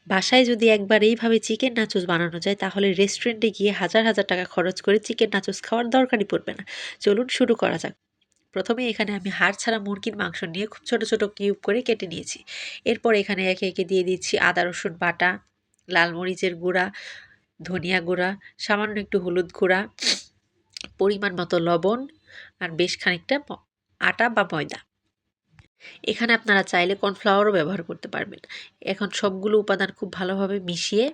বাসায় যদি একবার এইভাবে চিকেন নাচোস বানানো যায় তাহলে রেস্টুরেন্টে গিয়ে হাজার হাজার টাকা খরচ করে চিকেন নাচোস খাওয়ার দরকারই পড়বে না। চলুন শুরু করা যাক। প্রথমে এখানে আমি হাড় ছাড়া মুরগির মাংস নিয়ে খুব ছোট ছোট কিউব করে কেটে নিয়েছি। এরপর এখানে একে একে দিয়ে দিচ্ছি আদা রসুন বাটা, লাল মরিচের গুঁড়া, ধনিয়া গুঁড়া, সামান্য একটু হলুদ গুঁড়া, পরিমাণ মতো লবণ আর বেশ খানিকটা আটা বা ময়দা। এখানে আপনারা চাইলে কর্নফ্লাওয়ারও ব্যবহার করতে পারবেন। এখন সবগুলো উপাদান খুব ভালোভাবে মিশিয়ে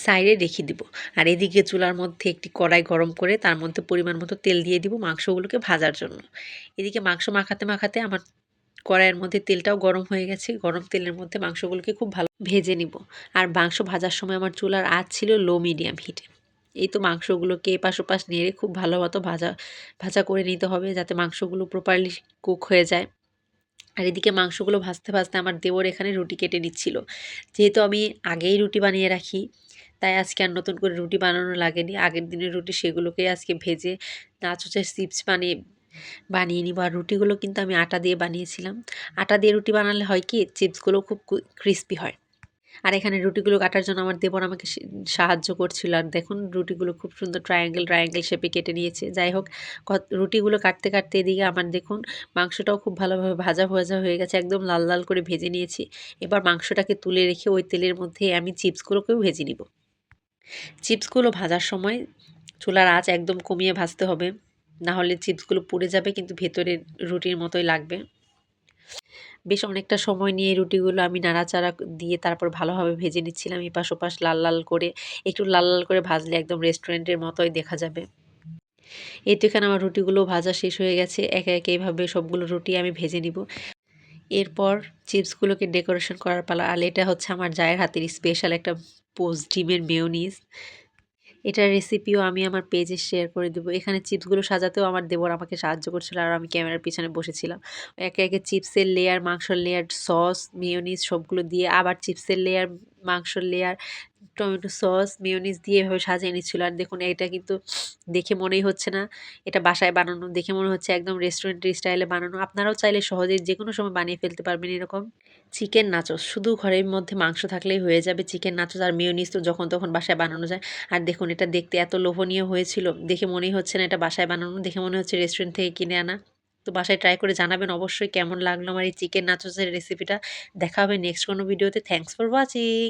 সাইডে রেখে দিব। আর এদিকে চুলার মধ্যে একটি কড়াই গরম করে তার মধ্যে পরিমাণ মতো তেল দিয়ে দিব মাংসগুলোকে ভাজার জন্য। এদিকে মাংস মাখাতে মাখাতে আমার কড়াইয়ের মধ্যে তেলটাও গরম হয়ে গেছে। গরম তেলের মধ্যে মাংসগুলোকে খুব ভালো ভেজে নিব। আর মাংস ভাজার সময় আমার চুলার আঁচ ছিল লো মিডিয়াম হিটে। এই তো মাংসগুলোকে এপাশ ওপাশ নেড়ে খুব ভালো মতো ভাজা ভাজা করে নিতে হবে যাতে মাংসগুলো প্রপারলি কুক হয়ে যায়। আর এদিকে মাংসগুলো ভাজতে ভাজতে আমার দেওর এখানে রুটি কেটে নিচ্ছিল। যেহেতু আমি আগেই রুটি বানিয়ে রাখি, তাই আজকে আর নতুন করে রুটি বানানো লাগেনি। আগের দিনের রুটি সেগুলোকে আজকে ভেজে নাচোচের চিপস বানিয়ে নিব। আর রুটিগুলো কিন্তু আমি আটা দিয়ে বানিয়েছিলাম। আটা দিয়ে রুটি বানালে হয় কি চিপসগুলো খুব ক্রিস্পি হয়। আর এখানে রুটিগুলো কাটার জন্য আমার দেবর আমাকে সাহায্য করছিল। আর দেখুন রুটিগুলো খুব সুন্দর ট্রায়াঙ্গেল শেপে কেটে নিয়েছে। যাই হোক রুটিগুলো কাটতে কাটতে এদিকে আমার দেখুন মাংসটাও খুব ভালোভাবে ভাজা ভাজা হয়ে গেছে। একদম লাল লাল করে ভেজে নিয়েছি। এবার মাংসটাকে তুলে রেখে ওই তেলের মধ্যে আমি চিপসগুলোকেও ভেজে নিব। চিপসগুলো ভাজার সময় চুলার আঁচ একদম কমিয়ে ভাজতে হবে। না হলে চিপসগুলো পুড়ে যাবে কিন্তু ভেতরে রুটির মতোই লাগবে। বেশ অনেকটা সময় নিয়ে রুটিগুলো আমি নাড়াচাড়া দিয়ে তারপর ভালোভাবে ভেজে নিচ্ছিলাম এপাশ ওপাশ লাল লাল করে। একটু লাল লাল করে ভাজলে একদম রেস্টুরেন্টের মতোই দেখা যাবে। এই তো এখানে আমার রুটিগুলো ভাজা শেষ হয়ে গেছে। একে একে এইভাবে সবগুলো রুটি আমি ভেজে নিব। এরপর চিপসগুলোকে ডেকোরেশন করার পালা। আর এটা হচ্ছে আমার জায়ের হাতের স্পেশাল একটা পোস্ট ডিমের মেয়োনিজ। এটার রেসিপিও আমি আমার পেজে শেয়ার করে দেবো। এখানে চিপসগুলো সাজাতেও আমার দেবর আমাকে সাহায্য করছিল আর আমি ক্যামেরার পিছনে বসেছিলাম। একে একে চিপসের লেয়ার, মাংসের লেয়ার, সস, মেয়োনিজ সবগুলো দিয়ে আবার চিপসের লেয়ার, মাংসের লেয়ার, টমেটো সস, মেয়োনিজ দিয়ে এভাবে সাজিয়ে নিচ্ছিল। আর দেখুন এটা কিন্তু দেখে মনেই হচ্ছে না এটা বাসায় বানানো। দেখে মনে হচ্ছে একদম রেস্টুরেন্টের স্টাইলে বানানো। আপনারাও চাইলে সহজেই যেকোনো সময় বানিয়ে ফেলতে পারবেন এরকম। চিকেন নাচোস শুধু ঘরের মধ্যে মাংস থাকলেই হয়ে যাবে। চিকেন নাচোস আর মেয়োনিজ তো যখন তখন বাসায় বানানো যায়। আর দেখুন এটা দেখতে এত লোভনীয় হয়েছিল। দেখে মনেই হচ্ছে না এটা বাসায় বানানো। দেখে মনে হচ্ছে রেস্টুরেন্ট থেকে কিনে আনা। তো বাসায় ট্রাই করে জানাবেন অবশ্যই কেমন লাগলো আমার এই চিকেন নাচোসের রেসিপিটা। দেখা হবে নেক্সট কোনো ভিডিওতে। Thanks for watching.